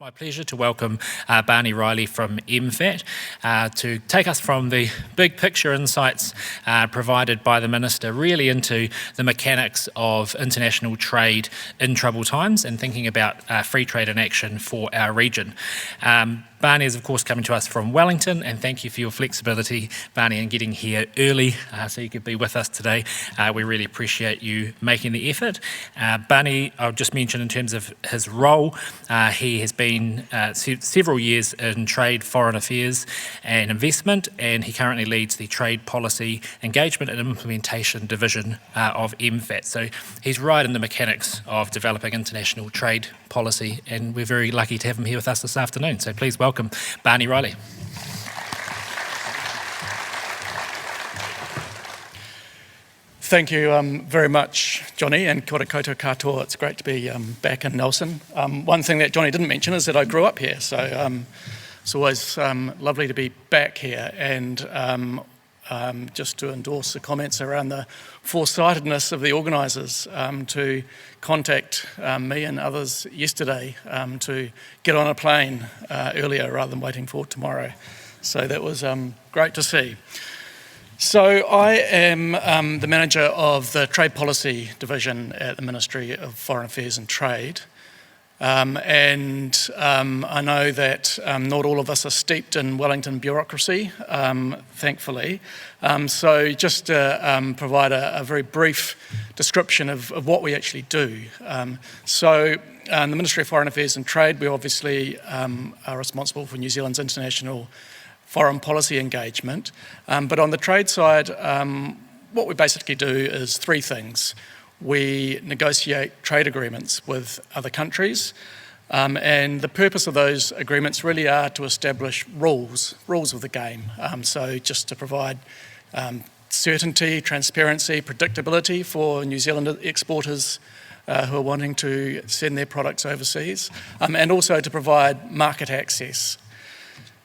My pleasure to welcome Barney Riley from MFAT to take us from the big picture insights provided by the Minister really into the mechanics of international trade in troubled times and thinking about free trade in action for our region. Barney is of course coming to us from Wellington, and thank you for your flexibility, Barney, in getting here early so you could be with us today. We really appreciate you making the effort. Barney, I'll just mention in terms of his role, he has been several years in trade, foreign affairs and investment, and he currently leads the Trade Policy Engagement and Implementation Division of MFAT. So he's right in the mechanics of developing international trade policy, and we're very lucky to have him here with us this afternoon. So please welcome Barney Riley. Thank you very much, Johnny, and kia ora koutou katoa. It's great to be back in Nelson. One thing that Johnny didn't mention is that I grew up here, so it's always lovely to be back here. And just to endorse the comments around the foresightedness of the organisers to contact me and others yesterday to get on a plane earlier rather than waiting for tomorrow. So that was great to see. So I am the manager of the Trade Policy Division at the Ministry of Foreign Affairs and Trade. I know that not all of us are steeped in Wellington bureaucracy, thankfully. So just to provide a very brief description of what we actually do. The Ministry of Foreign Affairs and Trade, we obviously are responsible for New Zealand's international foreign policy engagement. But on the trade side, what we basically do is three things. We negotiate trade agreements with other countries, and the purpose of those agreements really are to establish rules of the game. So just to provide certainty, transparency, predictability for New Zealand exporters who are wanting to send their products overseas, and also to provide market access.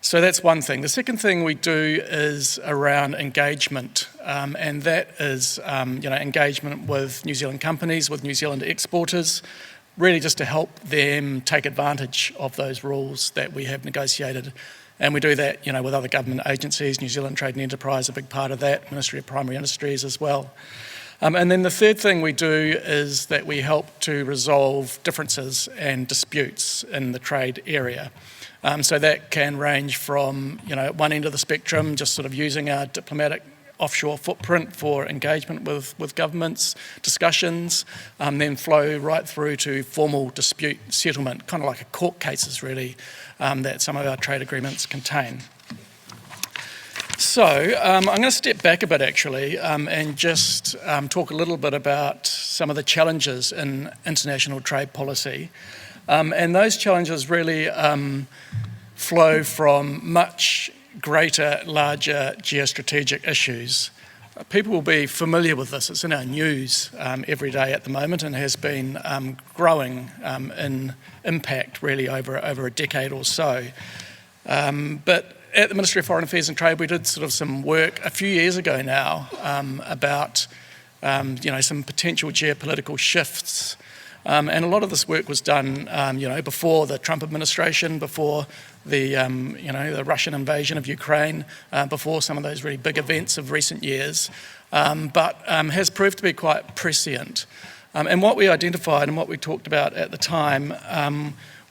So that's one thing. The second thing we do is around engagement, and that is engagement with New Zealand companies, with New Zealand exporters, really just to help them take advantage of those rules that we have negotiated. And we do that, with other government agencies, New Zealand Trade and Enterprise, a big part of that, Ministry of Primary Industries as well. And then the third thing we do is that we help to resolve differences and disputes in the trade area. So that can range from, at one end of the spectrum, just sort of using our diplomatic offshore footprint for engagement with governments, discussions, then flow right through to formal dispute settlement, kind of like a court cases really, that some of our trade agreements contain. So I'm going to step back a bit actually and just talk a little bit about some of the challenges in international trade policy. And those challenges really flow from much greater, larger geostrategic issues. People will be familiar with this. It's in our news every day at the moment and has been growing in impact really over a decade or so. But at the Ministry of Foreign Affairs and Trade, we did sort of some work a few years ago now about some potential geopolitical shifts. And a lot of this work was done, before the Trump administration, before the Russian invasion of Ukraine, before some of those really big events of recent years, but has proved to be quite prescient. And what we identified and what we talked about at the time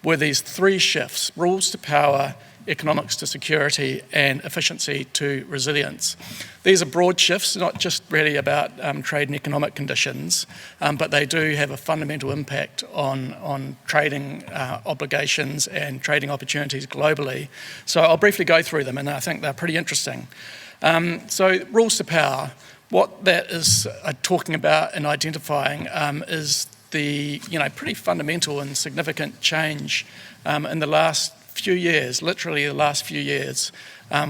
were these three shifts: rules to power, economics to security, and efficiency to resilience. These are broad shifts, not just really about trade and economic conditions, but they do have a fundamental impact on trading obligations and trading opportunities globally. So I'll briefly go through them, and I think they're pretty interesting. So rules to power, what that is talking about and identifying is the pretty fundamental and significant change in the last few years, literally the last few years,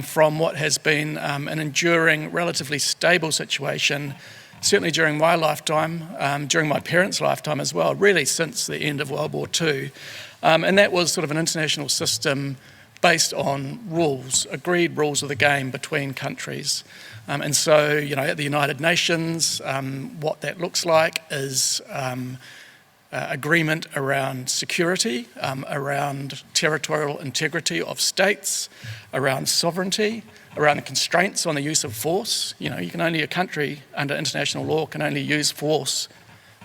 from what has been an enduring, relatively stable situation, certainly during my lifetime, during my parents' lifetime as well, really since the end of World War II. And that was sort of an international system based on rules, agreed rules of the game between countries. And so, at the United Nations, what that looks like is agreement around security, around territorial integrity of states, around sovereignty, around the constraints on the use of force. A country under international law can only use force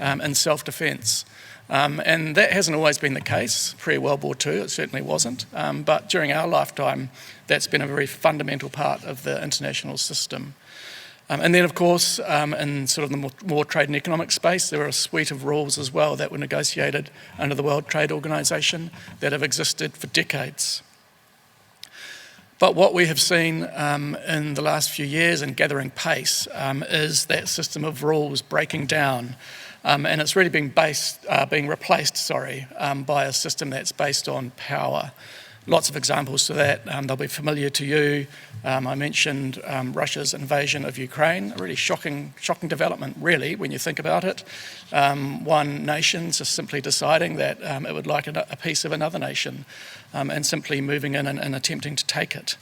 in self-defence. And that hasn't always been the case. Pre-World War II, it certainly wasn't. But during our lifetime, that's been a very fundamental part of the international system. And then, of course, in sort of the more trade and economic space, there are a suite of rules as well that were negotiated under the World Trade Organization that have existed for decades. But what we have seen in the last few years and gathering pace is that system of rules breaking down. And it's really being replaced by a system that's based on power. Lots of examples to that. They'll be familiar to you. I mentioned Russia's invasion of Ukraine, a really shocking development, really, when you think about it. One nation just simply deciding that it would like a piece of another nation and simply moving in and attempting to take it.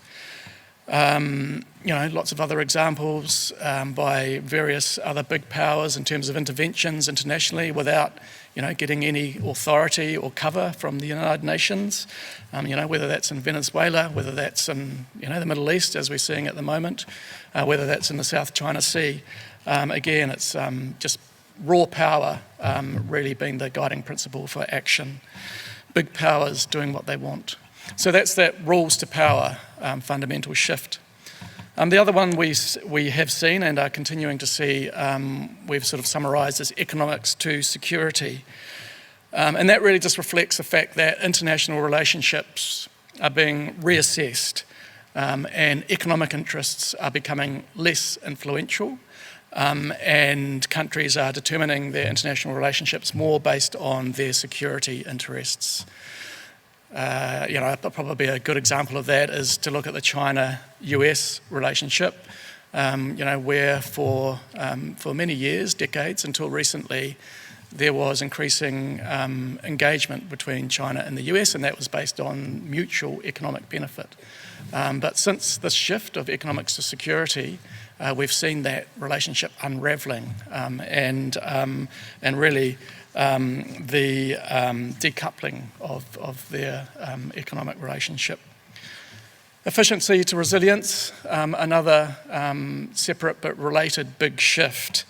Lots of other examples by various other big powers in terms of interventions internationally without, getting any authority or cover from the United Nations. Whether that's in Venezuela, whether that's in, the Middle East, as we're seeing at the moment, whether that's in the South China Sea. Again, it's just raw power really being the guiding principle for action. Big powers doing what they want. So that's that rules to power fundamental shift. The other one we have seen and are continuing to see, we've sort of summarised as economics to security. And that really just reflects the fact that international relationships are being reassessed and economic interests are becoming less influential. And countries are determining their international relationships more based on their security interests. Probably a good example of that is to look at the China-US relationship, where for many years, decades, until recently, there was increasing engagement between China and the US, and that was based on mutual economic benefit. But since this shift of economics to security, we've seen that relationship unravelling and really the decoupling of their economic relationship. Efficiency to resilience, another separate but related big shift.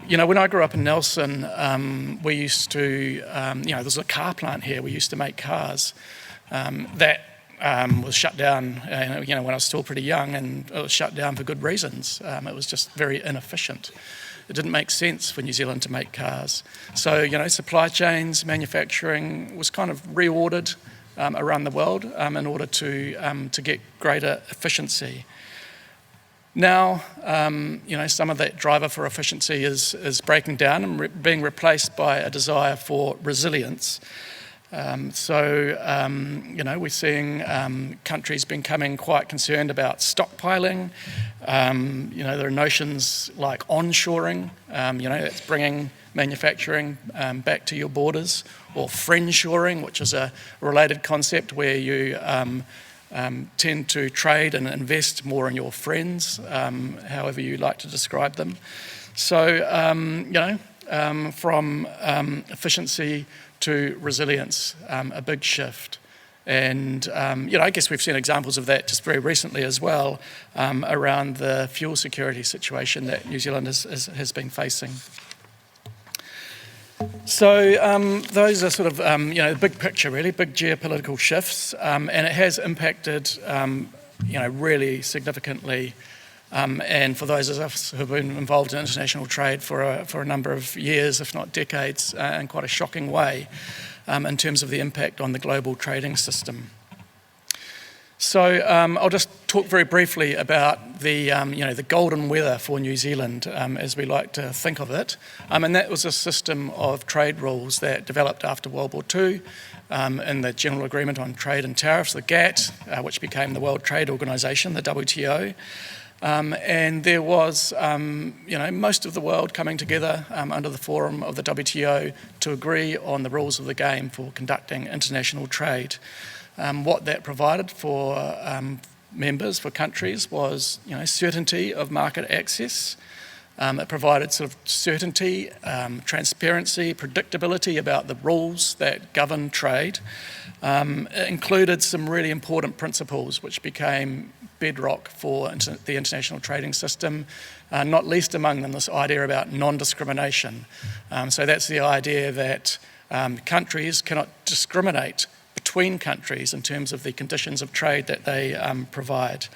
When I grew up in Nelson, we used to, there's a car plant here. We used to make cars. That was shut down, when I was still pretty young, and it was shut down for good reasons. It was just very inefficient. It didn't make sense for New Zealand to make cars. So, supply chains, manufacturing was kind of reordered around the world in order to get greater efficiency. Now, some of that driver for efficiency is breaking down and being replaced by a desire for resilience. We're seeing countries becoming quite concerned about stockpiling. There are notions like onshoring, it's bringing manufacturing back to your borders, or friendshoring, which is a related concept where you tend to trade and invest more in your friends, however you like to describe them. So, from efficiency to resilience, a big shift. And, I guess we've seen examples of that just very recently as well around the fuel security situation that New Zealand has been facing. So those are sort of, the big picture really, big geopolitical shifts, and it has impacted, really significantly. And for those of us who have been involved in international trade for a number of years, if not decades, in quite a shocking way, in terms of the impact on the global trading system. So I'll just talk very briefly about the golden weather for New Zealand, as we like to think of it. And that was a system of trade rules that developed after World War II in the General Agreement on Trade and Tariffs, the GATT, which became the World Trade Organization, the WTO. And there was, most of the world coming together under the forum of the WTO to agree on the rules of the game for conducting international trade. What that provided for members, for countries, was certainty of market access, It provided sort of certainty, transparency, predictability about the rules that govern trade. It included some really important principles which became bedrock for the international trading system, not least among them this idea about non-discrimination. So that's the idea that countries cannot discriminate between countries in terms of the conditions of trade that they provide.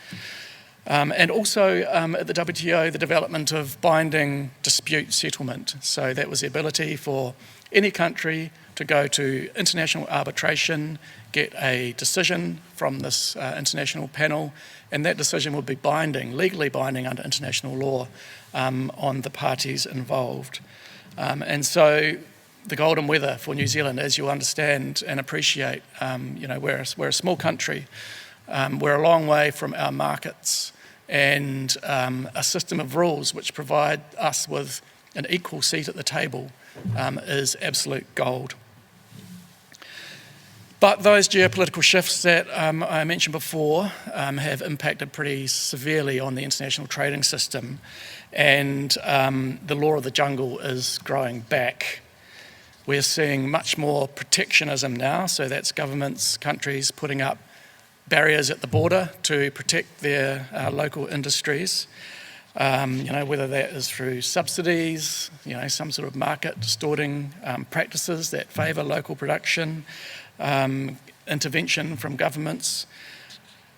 And also at the WTO, the development of binding dispute settlement. So that was the ability for any country to go to international arbitration, get a decision from this international panel, and that decision would be binding, legally binding under international law on the parties involved. And so the golden weather for New Zealand, as you understand and appreciate, we're a small country. We're a long way from our markets and a system of rules which provide us with an equal seat at the table is absolute gold. But those geopolitical shifts that I mentioned before have impacted pretty severely on the international trading system, and the law of the jungle is growing back. We're seeing much more protectionism now, so that's governments, countries putting up barriers at the border to protect their local industries, whether that is through subsidies, some sort of market distorting practices that favour local production, intervention from governments.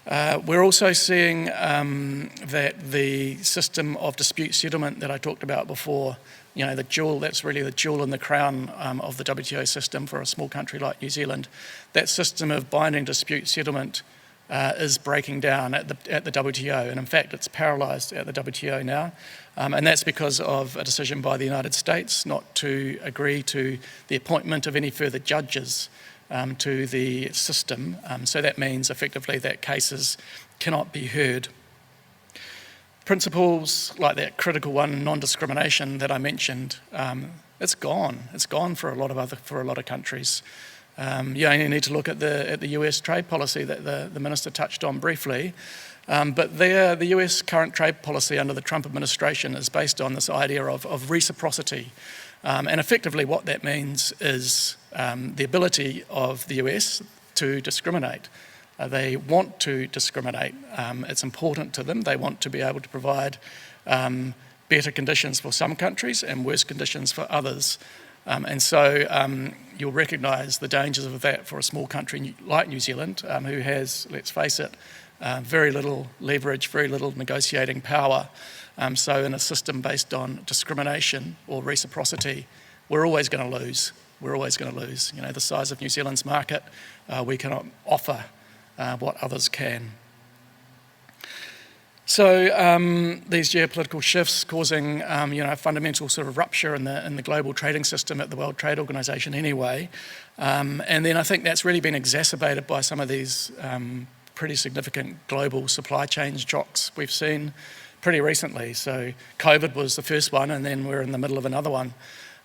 We're also seeing that the system of dispute settlement that I talked about before, that's really the jewel in the crown of the WTO system for a small country like New Zealand. That system of binding dispute settlement is breaking down at the WTO, and in fact it's paralysed at the WTO now, and that's because of a decision by the United States not to agree to the appointment of any further judges to the system. So that means effectively that cases cannot be heard. Principles like that critical one, non-discrimination that I mentioned, it's gone. It's gone for a lot of countries. You only need to look at the US trade policy that the minister touched on briefly. But the US current trade policy under the Trump administration is based on this idea of reciprocity. And effectively what that means is the ability of the US to discriminate. They want to discriminate. It's important to them. They want to be able to provide better conditions for some countries and worse conditions for others. And so you'll recognise the dangers of that for a small country like New Zealand, who has, let's face it, very little leverage, very little negotiating power. So in a system based on discrimination or reciprocity, we're always going to lose. We're always going to lose. The size of New Zealand's market, we cannot offer what others can. So these geopolitical shifts causing a fundamental sort of rupture in the global trading system at the World Trade Organization anyway. And then I think that's really been exacerbated by some of these pretty significant global supply chain shocks we've seen pretty recently. So COVID was the first one, and then we're in the middle of another one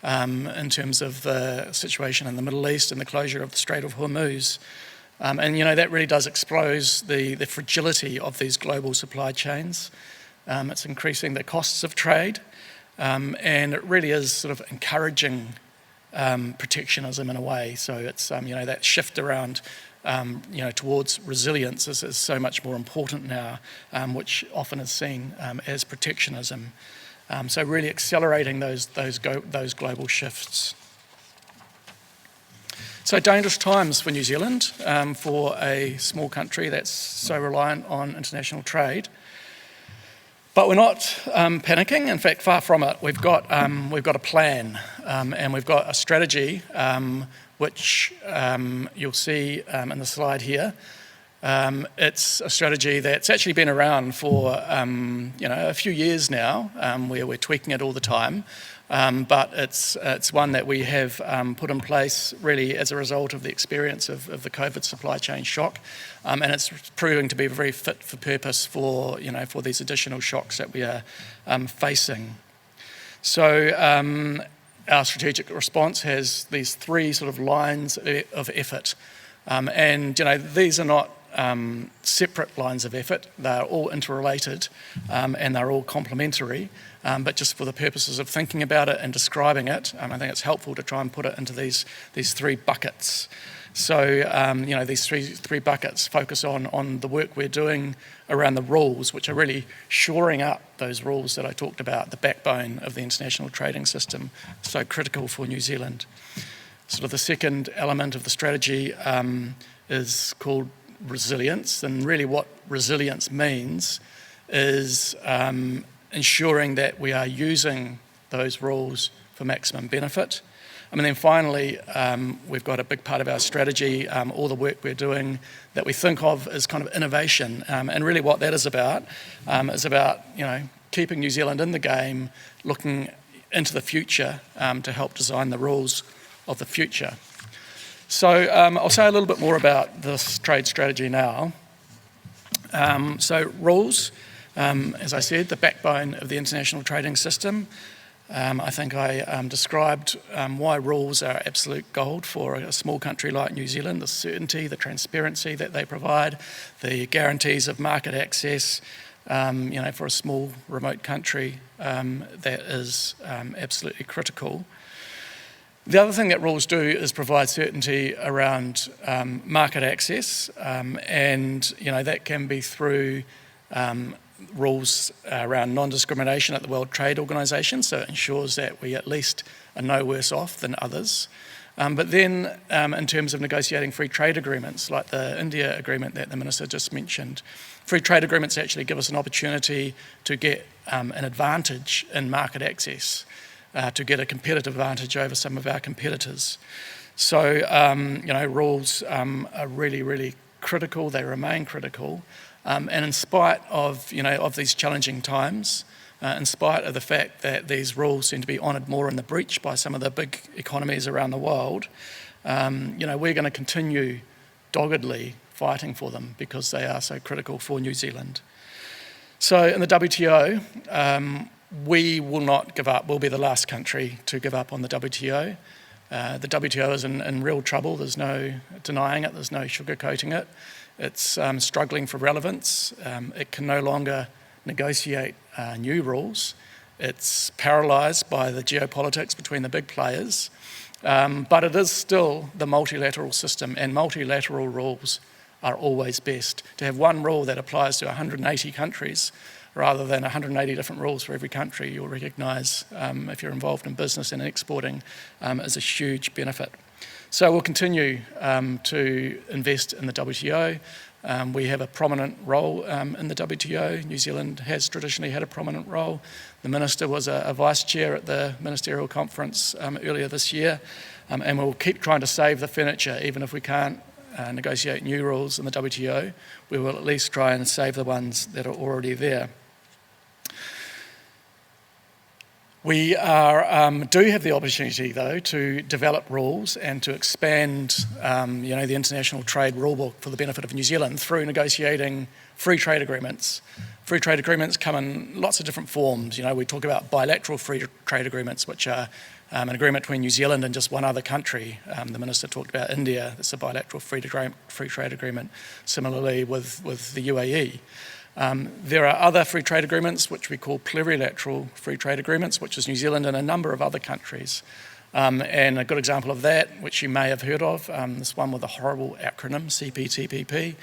in terms of the situation in the Middle East and the closure of the Strait of Hormuz. And that really does expose the fragility of these global supply chains. It's increasing the costs of trade, and it really is sort of encouraging protectionism in a way. So it's that shift around towards resilience is so much more important now, which often is seen as protectionism. So really accelerating those global shifts. So dangerous times for New Zealand, for a small country that's so reliant on international trade. But we're not panicking. In fact, far from it. We've got a plan, and we've got a strategy, which you'll see in the slide here. It's a strategy that's actually been around for a few years now, where we're tweaking it all the time. But it's one that we have put in place really as a result of the experience of the COVID supply chain shock, and it's proving to be very fit for purpose for these additional shocks that we are facing. So our strategic response has these three sort of lines of effort, and these are not separate lines of effort. They're all interrelated and they're all complementary. But just for the purposes of thinking about it and describing it, I think it's helpful to try and put it into these three buckets. So, these three buckets focus on the work we're doing around the rules, which are really shoring up those rules that I talked about, the backbone of the international trading system, so critical for New Zealand. Sort of the second element of the strategy is called resilience, and really what resilience means is ensuring that we are using those rules for maximum benefit. And then finally, we've got a big part of our strategy, all the work we're doing that we think of as kind of innovation. And really what that is about, keeping New Zealand in the game, looking into the future to help design the rules of the future. So I'll say a little bit more about this trade strategy now. So rules, as I said, the backbone of the international trading system. I think I described why rules are absolute gold for a small country like New Zealand, the certainty, the transparency that they provide, the guarantees of market access, for a small remote country, that is absolutely critical. The other thing that rules do is provide certainty around market access, and that can be through rules around non-discrimination at the World Trade Organization, so it ensures that we at least are no worse off than others. But then in terms of negotiating free trade agreements, like the India agreement that the Minister just mentioned, free trade agreements actually give us an opportunity to get an advantage in market access, to get a competitive advantage over some of our competitors. So, rules are really, really critical. They remain critical. And in spite of these challenging times, in spite of the fact that these rules seem to be honoured more in the breach by some of the big economies around the world, we're going to continue doggedly fighting for them because they are so critical for New Zealand. So in the WTO, we will not give up. We'll be the last country to give up on the WTO. The WTO is in real trouble. There's no denying it. There's no sugarcoating it. It's struggling for relevance. It can no longer negotiate new rules. It's paralysed by the geopolitics between the big players. But it is still the multilateral system, and multilateral rules are always best. To have one rule that applies to 180 countries rather than 180 different rules for every country, you'll recognise if you're involved in business and exporting, is a huge benefit. So we'll continue to invest in the WTO. We have a prominent role in the WTO. New Zealand has traditionally had a prominent role. The Minister was a vice chair at the ministerial conference earlier this year, and we'll keep trying to save the furniture. Even if we can't negotiate new rules in the WTO, we will at least try and save the ones that are already there. We do have the opportunity, though, to develop rules and to expand, the international trade rulebook for the benefit of New Zealand through negotiating free trade agreements. Free trade agreements come in lots of different forms. We talk about bilateral free trade agreements, which are an agreement between New Zealand and just one other country. The Minister talked about India. It's a bilateral free trade agreement. Similarly with the UAE. There are other free trade agreements which we call plurilateral free trade agreements, which is New Zealand and a number of other countries. And a good example of that, which you may have heard of, this one with a horrible acronym, CPTPP.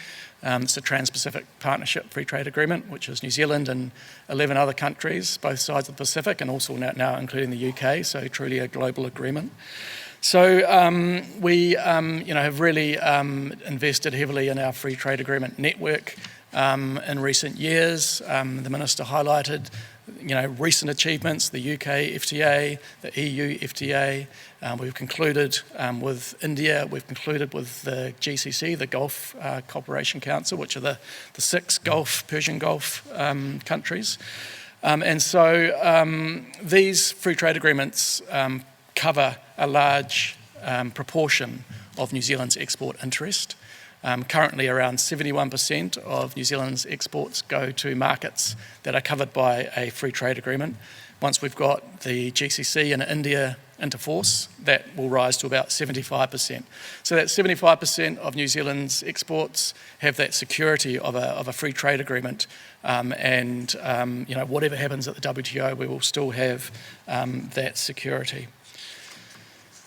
It's a Trans-Pacific Partnership Free Trade Agreement, which is New Zealand and 11 other countries, both sides of the Pacific, and also now including the UK, so truly a global agreement. So we have really invested heavily in our free trade agreement network. In recent years, the Minister highlighted, recent achievements, the UK FTA, the EU FTA. We've concluded with India. We've concluded with the GCC, the Gulf Cooperation Council, which are the 6 Persian Gulf countries. And so these free trade agreements cover a large proportion of New Zealand's export interest. Currently, around 71% of New Zealand's exports go to markets that are covered by a free trade agreement. Once we've got the GCC and India into force, that will rise to about 75%. So that 75% of New Zealand's exports have that security of a free trade agreement, and whatever happens at the WTO, we will still have that security.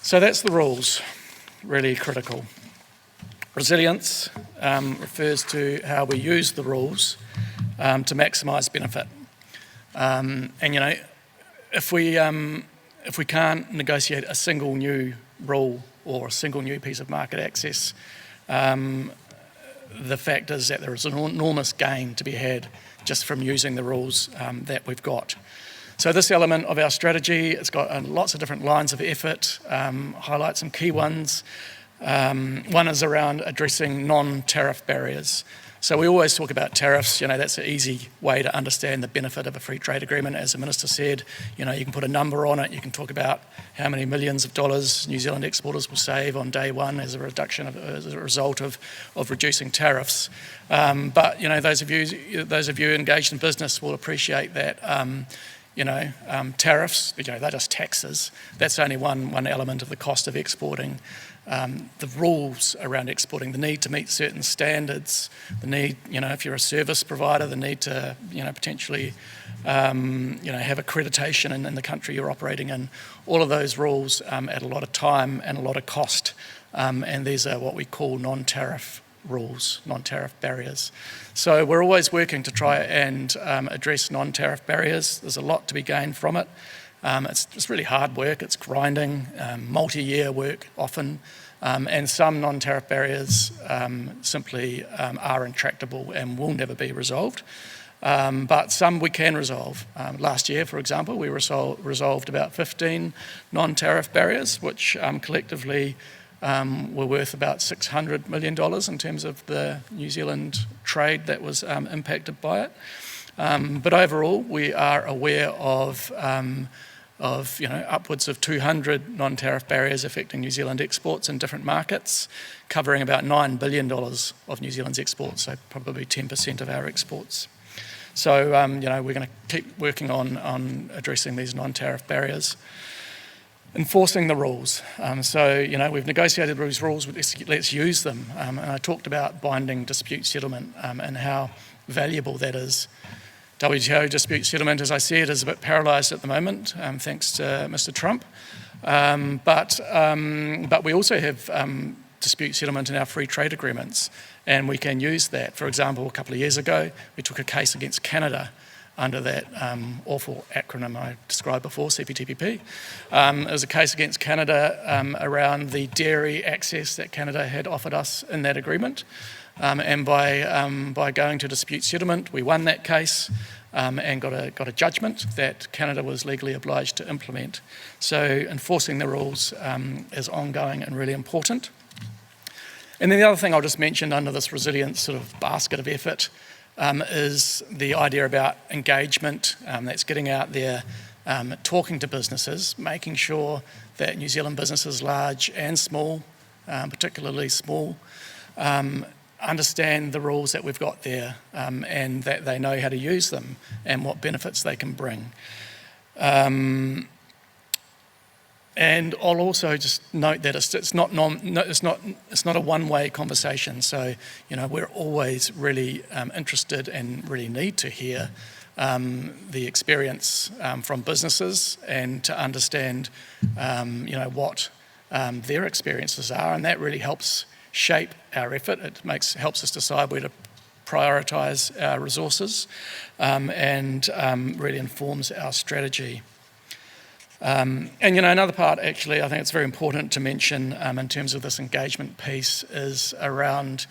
So that's the rules, really critical. Resilience refers to how we use the rules to maximise benefit. If we can't negotiate a single new rule or a single new piece of market access, the fact is that there is an enormous gain to be had just from using the rules that we've got. So this element of our strategy, it's got lots of different lines of effort, highlight some key ones. One is around addressing non-tariff barriers. So we always talk about tariffs, that's an easy way to understand the benefit of a free trade agreement. As the Minister said, you can put a number on it, you can talk about how many millions of dollars New Zealand exporters will save on day one as a result of reducing tariffs. But those of you engaged in business will appreciate that tariffs, they're just taxes. That's only one element of the cost of exporting. The rules around exporting, the need to meet certain standards, the need, if you're a service provider, the need to, potentially, have accreditation in the country you're operating in. All of those rules add a lot of time and a lot of cost, and these are what we call non-tariff rules, non-tariff barriers. So we're always working to try and address non-tariff barriers. There's a lot to be gained from it. It's really hard work, it's grinding, multi-year work often, and some non-tariff barriers simply are intractable and will never be resolved. But some we can resolve. Last year, for example, we resolved about 15 non-tariff barriers, which collectively were worth about $600 million in terms of the New Zealand trade that was impacted by it. But overall, we are aware of upwards of 200 non-tariff barriers affecting New Zealand exports in different markets, covering about $9 billion of New Zealand's exports, so probably 10% of our exports. So, we're going to keep working on addressing these non-tariff barriers. Enforcing the rules. We've negotiated these rules, let's use them. And I talked about binding dispute settlement and how valuable that is. WTO dispute settlement, as I said, is a bit paralysed at the moment, thanks to Mr. Trump. But we also have dispute settlement in our free trade agreements, and we can use that. For example, a couple of years ago, we took a case against Canada under that awful acronym I described before, CPTPP. It was a case against Canada around the dairy access that Canada had offered us in that agreement. And by going to dispute settlement, we won that case and got a judgment that Canada was legally obliged to implement. So enforcing the rules is ongoing and really important. And then the other thing I'll just mention under this resilience sort of basket of effort is the idea about engagement. That's getting out there, talking to businesses, making sure that New Zealand businesses, large and small, particularly small, understand the rules that we've got there and that they know how to use them and what benefits they can bring. And I'll also just note that it's not a one-way conversation. So we're always really interested and really need to hear the experience from businesses and to understand what their experiences are, and that really helps shape our effort. It helps us decide where to prioritise our resources and really informs our strategy. And another part, actually, I think it's very important to mention in terms of this engagement piece is around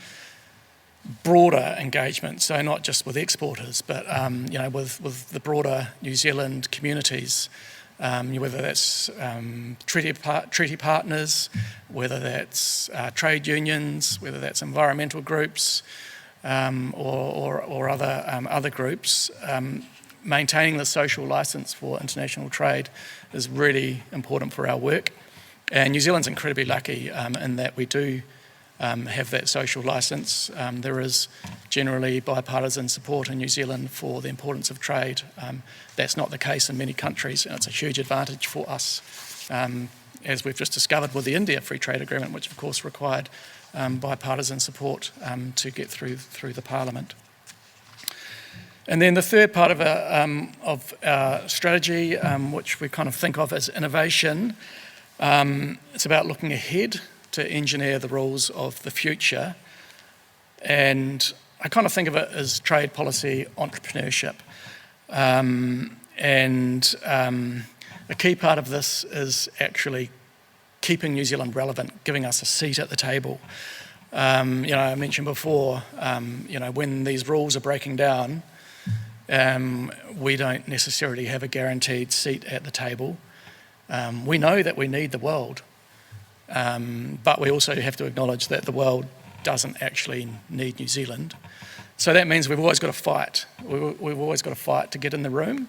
broader engagement. So not just with exporters, but with the broader New Zealand communities, whether that's treaty partners, whether that's trade unions, whether that's environmental groups or other groups. Maintaining the social licence for international trade is really important for our work. And New Zealand's incredibly lucky in that we do have that social licence. There is generally bipartisan support in New Zealand for the importance of trade. That's not the case in many countries, and it's a huge advantage for us as we've just discovered with the India Free Trade Agreement, which of course required bipartisan support to get through the Parliament. And then the third part of our strategy, which we kind of think of as innovation, it's about looking ahead to engineer the rules of the future. And I kind of think of it as trade policy entrepreneurship. A key part of this is actually keeping New Zealand relevant, giving us a seat at the table. I mentioned before, when these rules are breaking down, we don't necessarily have a guaranteed seat at the table. We know that we need the world, but we also have to acknowledge that the world doesn't actually need New Zealand. So that means we've always got to fight. We've always got to fight to get in the room.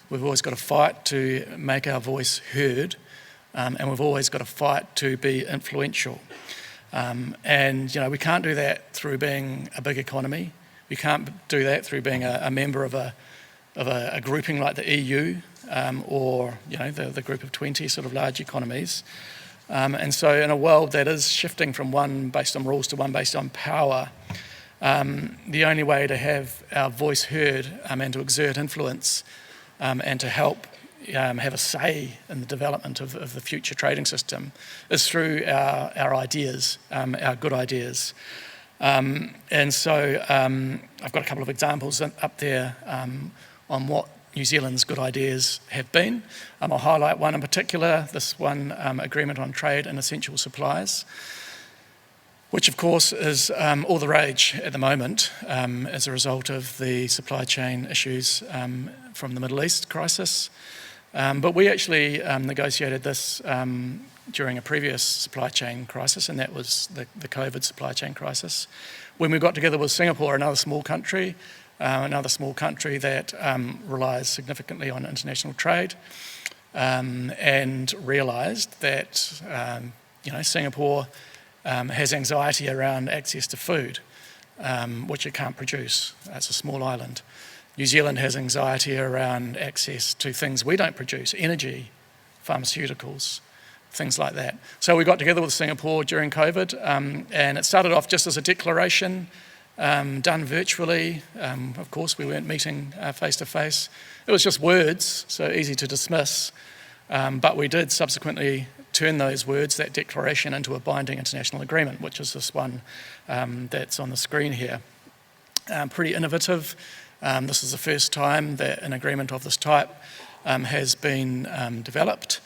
We've always got to fight to make our voice heard, and we've always got to fight to be influential. We can't do that through being a big economy. We can't do that through being a member of a grouping like the EU or the group of 20 sort of large economies. And so in a world that is shifting from one based on rules to one based on power, the only way to have our voice heard and to exert influence and to help have a say in the development of the future trading system is through our ideas, our good ideas. I've got a couple of examples up there on what New Zealand's good ideas have been. I'll highlight one in particular, this one, Agreement on Trade and Essential Supplies, which of course is all the rage at the moment as a result of the supply chain issues from the Middle East crisis. But we actually negotiated this during a previous supply chain crisis, and that was the COVID supply chain crisis, when we got together with Singapore, another small country that relies significantly on international trade, and realised that Singapore has anxiety around access to food, which it can't produce. It's a small island. New Zealand has anxiety around access to things we don't produce, energy, pharmaceuticals, things like that. So we got together with Singapore during COVID, and it started off just as a declaration, done virtually. Of course, we weren't meeting face to face. It was just words, so easy to dismiss. But we did subsequently turn those words, that declaration, into a binding international agreement, which is this one that's on the screen here. Pretty innovative. This is the first time that an agreement of this type has been developed.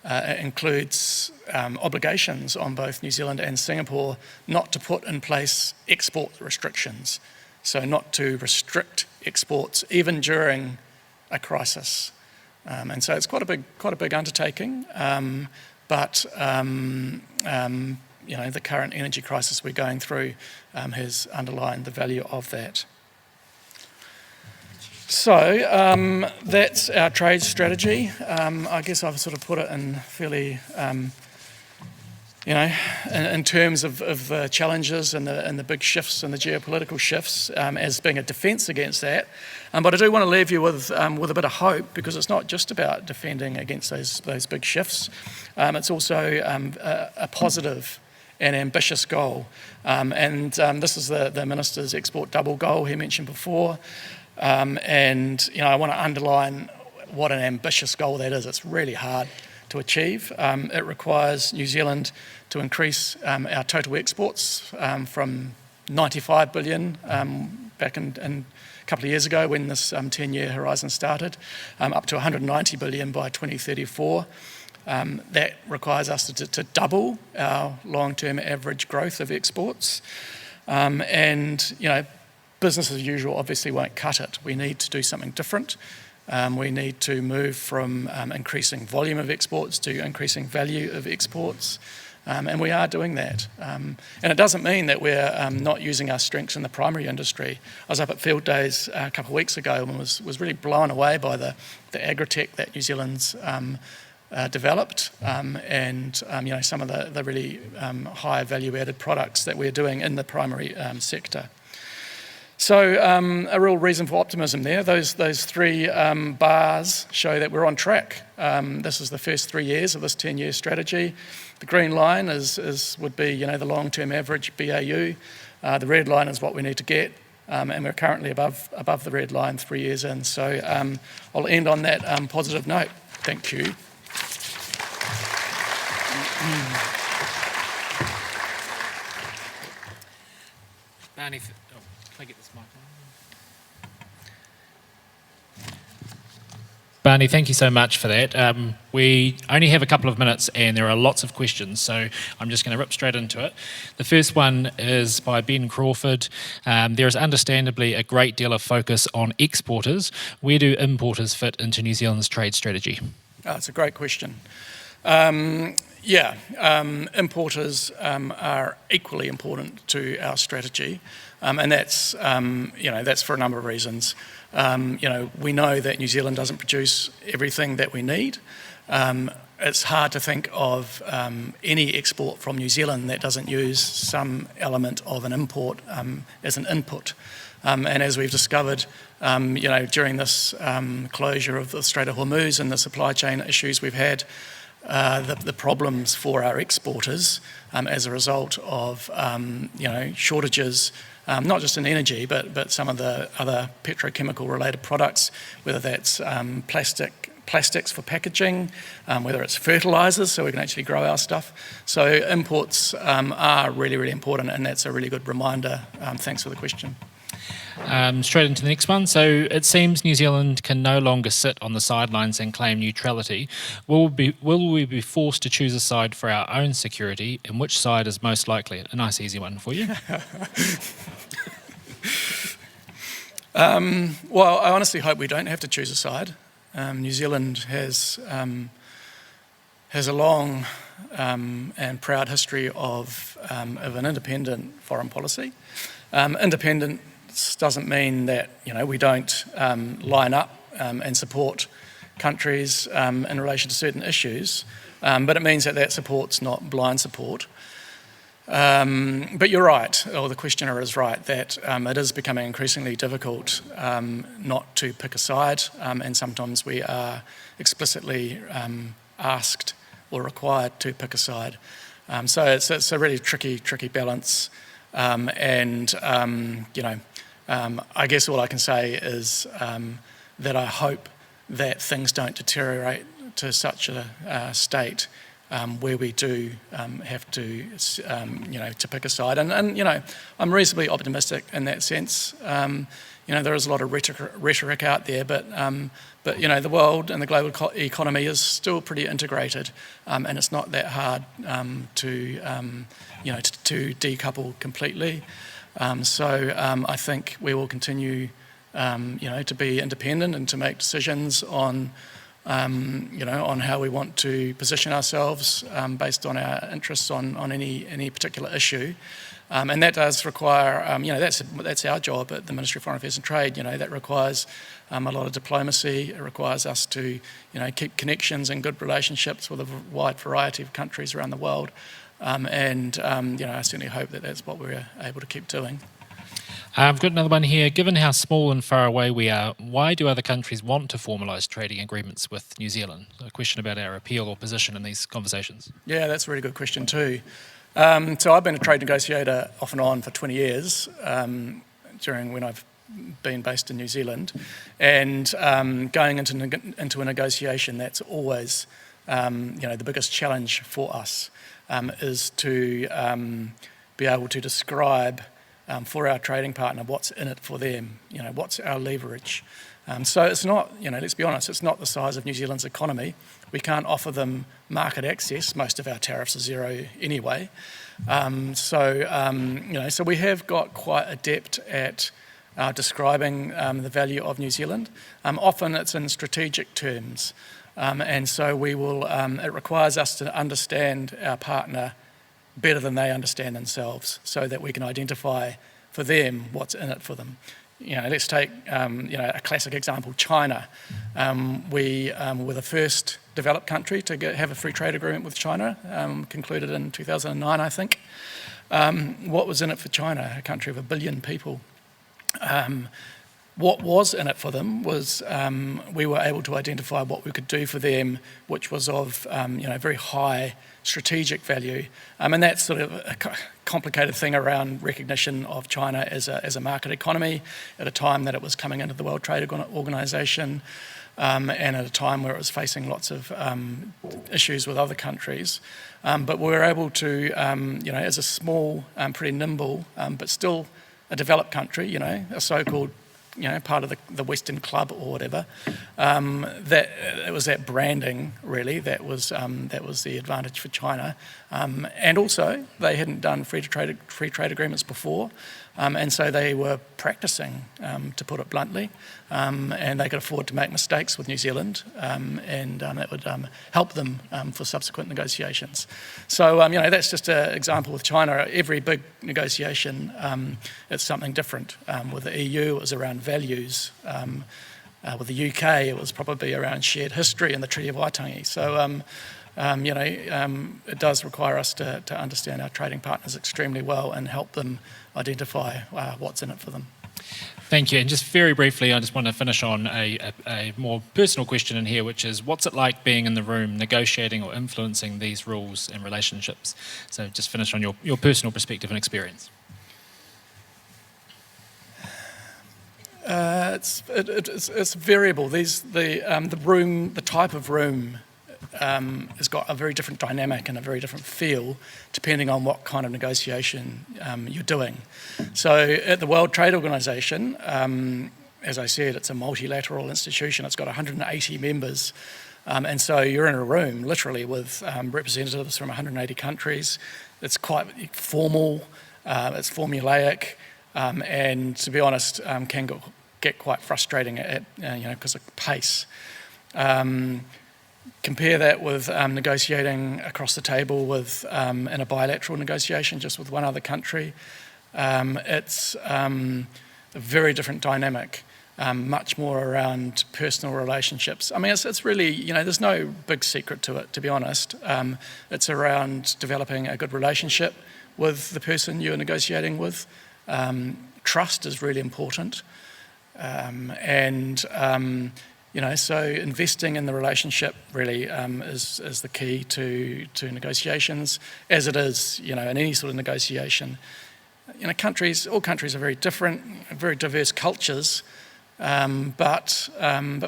It includes obligations on both New Zealand and Singapore not to put in place export restrictions, so not to restrict exports even during a crisis. And so it's quite a big undertaking, but the current energy crisis we're going through has underlined the value of that. So that's our trade strategy. I guess I've sort of put it in fairly, in terms of the challenges and the big shifts and the geopolitical shifts as being a defence against that. But I do want to leave you with a bit of hope, because it's not just about defending against those big shifts. It's also a positive and ambitious goal. This is the Minister's export double goal he mentioned before. I want to underline what an ambitious goal that is. It's really hard to achieve. It requires New Zealand to increase our total exports from 95 billion back in a couple of years ago when this 10-year horizon started, up to 190 billion by 2034. That requires us to double our long-term average growth of exports. Business as usual obviously won't cut it. We need to do something different. We need to move from increasing volume of exports to increasing value of exports. And we are doing that. And it doesn't mean that we're not using our strengths in the primary industry. I was up at Field Days a couple of weeks ago and was really blown away by the agri-tech that New Zealand's developed, and some of the really high value-added products that we're doing in the primary sector. So a real reason for optimism there. Those three bars show that we're on track. This is the first 3 years of this 10-year strategy. The green line would be the long-term average BAU. The red line is what we need to get, and we're currently above the red line 3 years in. So I'll end on that positive note. Thank you. Barney, can I get this mic on? Barney, thank you so much for that. We only have a couple of minutes and there are lots of questions, so I'm just going to rip straight into it. The first one is by Ben Crawford. There is understandably a great deal of focus on exporters. Where do importers fit into New Zealand's trade strategy? That's a great question. Importers are equally important to our strategy, and that's for a number of reasons. We know that New Zealand doesn't produce everything that we need. It's hard to think of any export from New Zealand that doesn't use some element of an import as an input. And as we've discovered, during this closure of the Strait of Hormuz and the supply chain issues we've had, the problems for our exporters as a result of shortages, not just in energy, but some of the other petrochemical related products, whether that's plastics for packaging, whether it's fertilisers so we can actually grow our stuff. So imports are really, really important, and that's a really good reminder. Thanks for the question. Straight into the next one. So it seems New Zealand can no longer sit on the sidelines and claim neutrality. Will we be forced to choose a side for our own security, and which side is most likely? A nice easy one for you. Well, I honestly hope we don't have to choose a side. New Zealand has a long and proud history of an independent foreign policy. Independence doesn't mean that we don't line up and support countries in relation to certain issues, but it means that support's not blind support. But you're right, or the questioner is right, that it is becoming increasingly difficult not to pick a side, and sometimes we are explicitly asked or required to pick a side. So it's a really tricky balance, I guess all I can say is that I hope that things don't deteriorate to such a state where we do have to pick a side. And I'm reasonably optimistic in that sense. There is a lot of rhetoric out there, but the world and the global economy is still pretty integrated, and it's not that hard to decouple completely. So I think we will continue, to be independent and to make decisions on how we want to position ourselves based on our interests on any particular issue. And that does require, that's our job at the Ministry of Foreign Affairs and Trade. That requires a lot of diplomacy. It requires us to, keep connections and good relationships with a wide variety of countries around the world. I certainly hope that that's what we're able to keep doing. I've got another one here. Given how small and far away we are, why do other countries want to formalise trading agreements with New Zealand? A question about our appeal or position in these conversations. Yeah, that's a really good question too. So I've been a trade negotiator off and on for 20 years during when I've been based in New Zealand, and going into a negotiation, that's always the biggest challenge for us is to be able to describe for our trading partner what's in it for them, what's our leverage. So it's not, let's be honest, it's not the size of New Zealand's economy. We can't offer them market access. Most of our tariffs are zero anyway. So we have got quite adept at describing the value of New Zealand. Often it's in strategic terms. And so we will, it requires us to understand our partner better than they understand themselves, so that we can identify for them what's in it for them. Let's take a classic example, China. We were the first developed country to have a free trade agreement with China, concluded in 2009, I think. What was in it for China, a country of 1 billion people? What was in it for them was we were able to identify what we could do for them, which was of very high strategic value. And that's sort of a complicated thing around recognition of China as a market economy at a time that it was coming into the World Trade Organization, and at a time where it was facing lots of issues with other countries. But we were able to, as a small, pretty nimble, but still a developed country, a so-called part of the Western Club or whatever. That it was that branding really that was the advantage for China, and also they hadn't done free trade agreements before, and so they were practicing, to put it bluntly, and they could afford to make mistakes with New Zealand, and it would help them for subsequent negotiations. So that's just an example with China. Every big negotiation, it's something different. With the EU, it was around values. With the UK, it was probably around shared history and the Treaty of Waitangi. So, it does require us to understand our trading partners extremely well and help them identify what's in it for them. Thank you. And just very briefly, I just want to finish on a more personal question in here, which is, what's it like being in the room negotiating or influencing these rules and relationships? So just finish on your personal perspective and experience. It's variable. The type of room has got a very different dynamic and a very different feel depending on what kind of negotiation you're doing. So at the World Trade Organization, as I said, it's a multilateral institution. It's got 180 members. And so you're in a room literally with representatives from 180 countries. It's quite formal, it's formulaic, and to be honest, can get quite frustrating because of pace. Compare that with negotiating across the table in a bilateral negotiation just with one other country. It's a very different dynamic, much more around personal relationships. I mean, it's really, there's no big secret to it, to be honest. It's around developing a good relationship with the person you're negotiating with. Trust is really important. So investing in the relationship really is the key to negotiations, as it is, in any sort of negotiation. All countries are very different, very diverse cultures, but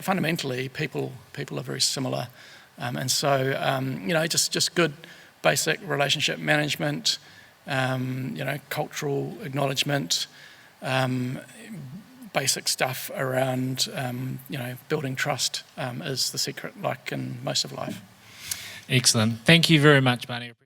fundamentally people are very similar, and so just good basic relationship management, cultural acknowledgement. Basic stuff around, building trust is the secret, like in most of life. Excellent. Thank you very much, Barney.